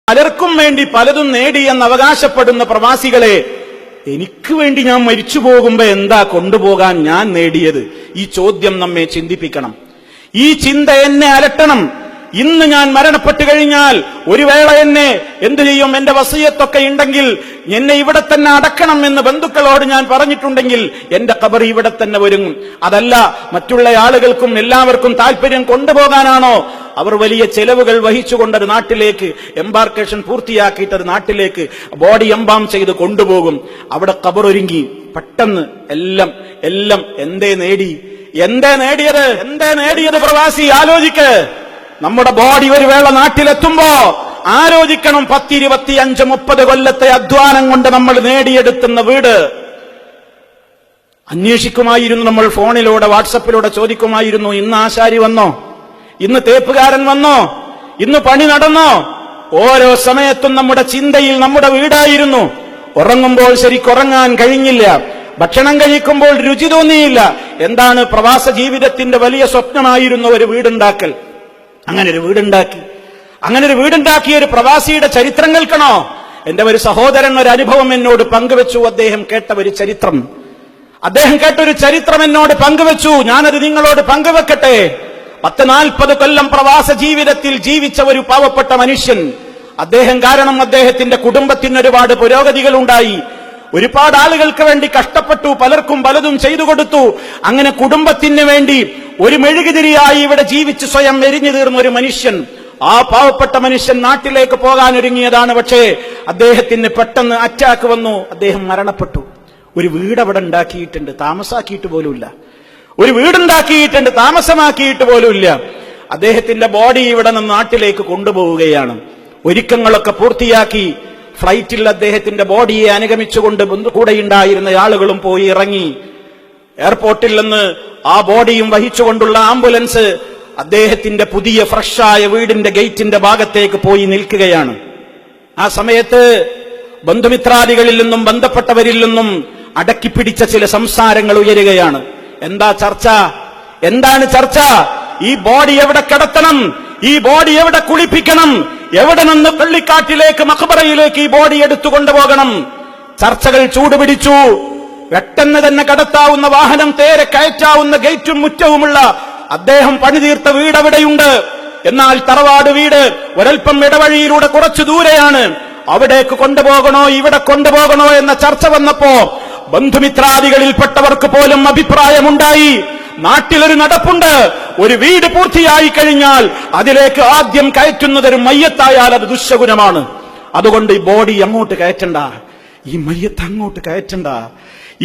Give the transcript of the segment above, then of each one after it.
പലർക്കും വേണ്ടി പലതും നേടി എന്ന് അവകാശപ്പെടുന്ന പ്രവാസികളെ, എനിക്ക് വേണ്ടി ഞാൻ മരിച്ചു പോകുമ്പോ എന്താ കൊണ്ടുപോകാൻ ഞാൻ നേടിയത്? ഈ ചോദ്യം നമ്മെ ചിന്തിപ്പിക്കണം. ഈ ചിന്ത എന്നെ അലട്ടണം. ഇന്ന് ഞാൻ മരണപ്പെട്ടു കഴിഞ്ഞാൽ ഒരു വേള എന്നെ എന്തു ചെയ്യും? എന്റെ വസിയത്തൊക്കെ ഉണ്ടെങ്കിൽ എന്നെ ഇവിടെ തന്നെ അടക്കണം എന്ന് ബന്ധുക്കളോട് ഞാൻ പറഞ്ഞിട്ടുണ്ടെങ്കിൽ എന്റെ ഖബർ ഇവിടെ തന്നെ ഒരുങ്ങും. അതല്ല മറ്റുള്ള ആളുകൾക്കും എല്ലാവർക്കും താല്പര്യം കൊണ്ടുപോകാനാണോ അവർ വലിയ ചെലവുകൾ വഹിച്ചുകൊണ്ടൊരു നാട്ടിലേക്ക് എംബാർക്കേഷൻ പൂർത്തിയാക്കിയിട്ടൊരു നാട്ടിലേക്ക് ബോഡി എംബാം ചെയ്ത് കൊണ്ടുപോകും. അവിടെ ഖബർ ഒരുങ്ങി. പെട്ടെന്ന് എല്ലാം എന്തേ നേടിയത് പ്രവാസി ആലോചിക്ക്. നമ്മുടെ ബോഡി ഒരു വേള നാട്ടിലെത്തുമ്പോ ആലോചിക്കണം, 10, 25, 30 കൊല്ലത്തെ അധ്വാനം കൊണ്ട് നമ്മൾ നേടിയെടുത്തുന്ന വീട് അന്വേഷിക്കുമായിരുന്നു. നമ്മൾ ഫോണിലൂടെ വാട്സപ്പിലൂടെ ചോദിക്കുമായിരുന്നു, ഇന്ന് ആശാരി വന്നോ? ഇന്ന് തേപ്പുകാരൻ വന്നോ? ഇന്ന് പണി നടന്നോ? ഓരോ സമയത്തും നമ്മുടെ ചിന്തയിൽ നമ്മുടെ വീടായിരുന്നു. ഉറങ്ങുമ്പോൾ ശരിക്കുറങ്ങാൻ കഴിഞ്ഞില്ല, ഭക്ഷണം കഴിക്കുമ്പോൾ രുചി തോന്നിയില്ല. എന്താണ്? പ്രവാസ ജീവിതത്തിന്റെ വലിയ സ്വപ്നമായിരുന്നു ഒരു വീടുണ്ടാക്കൽ. അങ്ങനെ ഒരു വീടുണ്ടാക്കിയ ഒരു പ്രവാസിയുടെ ചരിത്രം കേൾക്കണോ? എന്റെ ഒരു സഹോദരൻ ഒരു അനുഭവം എന്നോട് പങ്കുവെച്ചു. അദ്ദേഹം കേട്ട ഒരു ചരിത്രം എന്നോട് പങ്കുവെച്ചു. ഞാനത് നിങ്ങളോട് പങ്കുവെക്കട്ടെ. 40 കൊല്ലം പ്രവാസ ജീവിതത്തിൽ ജീവിച്ച ഒരു പാവപ്പെട്ട മനുഷ്യൻ. അദ്ദേഹം കാരണം അദ്ദേഹത്തിന്റെ കുടുംബത്തിന് ഒരുപാട് പുരോഗതികൾ ഉണ്ടായി. ഒരുപാട് ആളുകൾക്ക് വേണ്ടി കഷ്ടപ്പെട്ടു, പലർക്കും പലതും ചെയ്തു കൊടുത്തു. അങ്ങനെ കുടുംബത്തിന് വേണ്ടി ഒരു മെഴുകുതിരിയായി ഇവിടെ ജീവിച്ച് സ്വയം എരിഞ്ഞു തീർന്ന ഒരു മനുഷ്യൻ. ആ പാവപ്പെട്ട മനുഷ്യൻ നാട്ടിലേക്ക് പോകാൻ ഒരുങ്ങിയതാണ്. പക്ഷേ അദ്ദേഹത്തിന് പെട്ടെന്ന് അറ്റാക്ക് വന്നു. അദ്ദേഹം മരണപ്പെട്ടു. ഒരു വീട് അവിടെ ഉണ്ടാക്കിയിട്ടുണ്ട്, താമസാക്കിയിട്ട് പോലുമില്ല. ഒരു വീടുണ്ടാക്കിയിട്ടുണ്ട്, താമസമാക്കിയിട്ട് പോലുമില്ല. അദ്ദേഹത്തിന്റെ ബോഡി ഇവിടെ നിന്ന് നാട്ടിലേക്ക് കൊണ്ടുപോവുകയാണ്. ഒരുക്കങ്ങളൊക്കെ പൂർത്തിയാക്കി ഫ്ലൈറ്റിൽ അദ്ദേഹത്തിന്റെ ബോഡിയെ അനുഗമിച്ചുകൊണ്ട് കൂടെയുണ്ടായിരുന്ന ആളുകളും പോയി ഇറങ്ങി. എയർപോർട്ടിൽ നിന്ന് ആ ബോഡിയും വഹിച്ചുകൊണ്ടുള്ള ആംബുലൻസ് അദ്ദേഹത്തിന്റെ പുതിയ ഫ്രഷായ വീടിന്റെ ഗേറ്റിന്റെ ഭാഗത്തേക്ക് പോയി നിൽക്കുകയാണ്. ആ സമയത്ത് ബന്ധുമിത്രാദികളിൽ നിന്നും ബന്ധപ്പെട്ടവരിൽ നിന്നും അടക്കിപ്പിടിച്ച ചില സംസാരങ്ങൾ ഉയരുകയാണ്. എന്താണ് ചർച്ച? ഈ ബോഡി എവിടെ കിടത്തണം? ഈ ബോഡി എവിടെ കുളിപ്പിക്കണം? എവിടെ നിന്ന് പള്ളിക്കാട്ടിലേക്ക് മഖബറയിലേക്ക് ഈ ബോഡി എടുത്തു കൊണ്ടുപോകണം? ചർച്ചകൾ ചൂടുപിടിച്ചു. പെട്ടെന്ന് തന്നെ കടത്താവുന്ന വാഹനം തേരെ കയറ്റാവുന്ന ഗേറ്റും മുറ്റവുമുള്ള അദ്ദേഹം പണിതീർത്ത വീട് അവിടെയുണ്ട്. എന്നാൽ തറവാട് വീട് ഒരൽപ്പം ഇടവഴിയിലൂടെ കുറച്ചു ദൂരെയാണ്. അവിടേക്ക് കൊണ്ടുപോകണോ ഇവിടെ കൊണ്ടുപോകണോ എന്ന ചർച്ച വന്നപ്പോ ബന്ധുമിത്രാദികളിൽപ്പെട്ടവർക്ക് പോലും അഭിപ്രായമുണ്ടായി. നാട്ടിലൊരു നടപ്പുണ്ട്, ഒരു വീട് പൂർത്തിയായി കഴിഞ്ഞാൽ അതിലേക്ക് ആദ്യം കയറ്റുന്നത് ഒരു മയ്യത്തായാൽ അത് ദുശ്ശകുനമാണ്. അതുകൊണ്ട് ഈ ബോഡി അങ്ങോട്ട് കയറ്റണ്ട, ഈ മയ്യത്ത് അങ്ങോട്ട് കയറ്റണ്ട,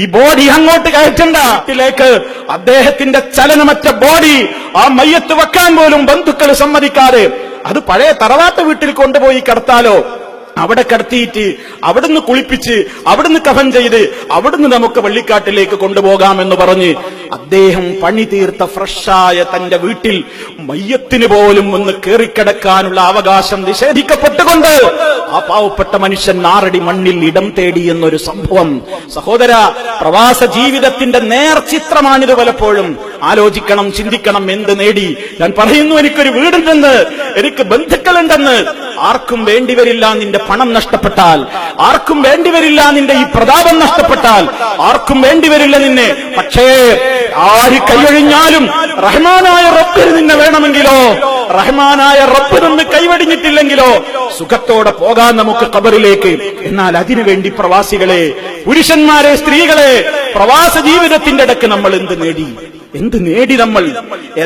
ഈ ബോഡി അങ്ങോട്ട് കയറ്റണ്ട. വീട്ടിലേക്ക് അദ്ദേഹത്തിന്റെ ചലനമറ്റ ബോഡി, ആ മയ്യത്ത് വെക്കാൻ പോലും ബന്ധുക്കൾ സമ്മതിക്കാതെ അത് പഴയ തറവാട്ട് വീട്ടിൽ കൊണ്ടുപോയി കിടത്താലോ, അവിടെ കിടത്തിയിട്ട് അവിടുന്ന് കുളിപ്പിച്ച് അവിടുന്ന് കഫൻ ചെയ്ത് അവിടുന്ന് നമുക്ക് വള്ളിക്കാട്ടിലേക്ക് കൊണ്ടുപോകാമെന്ന് പറഞ്ഞ് അദ്ദേഹം പണി തീർത്ത ഫ്രഷായ തന്റെ വീട്ടിൽ മയ്യത്തിന് പോലും ഒന്ന് കയറിക്കിടക്കാനുള്ള അവകാശം നിഷേധിക്കപ്പെട്ടുകൊണ്ട് ആ പാവപ്പെട്ട മനുഷ്യൻ നാറടി മണ്ണിൽ ഇടം തേടി എന്നൊരു സംഭവം. സഹോദര, പ്രവാസ ജീവിതത്തിന്റെ നേർചിത്രമാണിത്. പലപ്പോഴും ആലോചിക്കണം, ചിന്തിക്കണം. എന്ത് നേടി? ഞാൻ പറയുന്നു, എനിക്കൊരു വീടുണ്ടെന്ന്, എനിക്ക് ബന്ധുക്കളുണ്ടെന്ന്. ആർക്കും വേണ്ടിവരില്ല നിന്റെ പണം നഷ്ടപ്പെട്ടാൽ, ആർക്കും വേണ്ടിവരില്ല നിന്റെ ഈ പ്രതാപം നഷ്ടപ്പെട്ടാൽ, ആർക്കും വേണ്ടിവരില്ല നിന്നെ. പക്ഷേ ആര് കൈയൊഴിഞ്ഞാലും റഹ്മാനായ റബ്ബിന് നിന്നെ വേണമെങ്കിലോ, റഹ്മാനായ റബ്ബ് നിന്ന് കൈവടിഞ്ഞിട്ടില്ലെങ്കിലോ സുഖത്തോടെ പോകാൻ നമുക്ക് ഖബറിലേക്ക്. എന്നാൽ അതിനുവേണ്ടി പ്രവാസികളെ, പുരുഷന്മാരെ, സ്ത്രീകളെ, പ്രവാസ ജീവിതത്തിന്റെ ഇടയ്ക്ക് നമ്മൾ എന്ത് നേടി നമ്മൾ?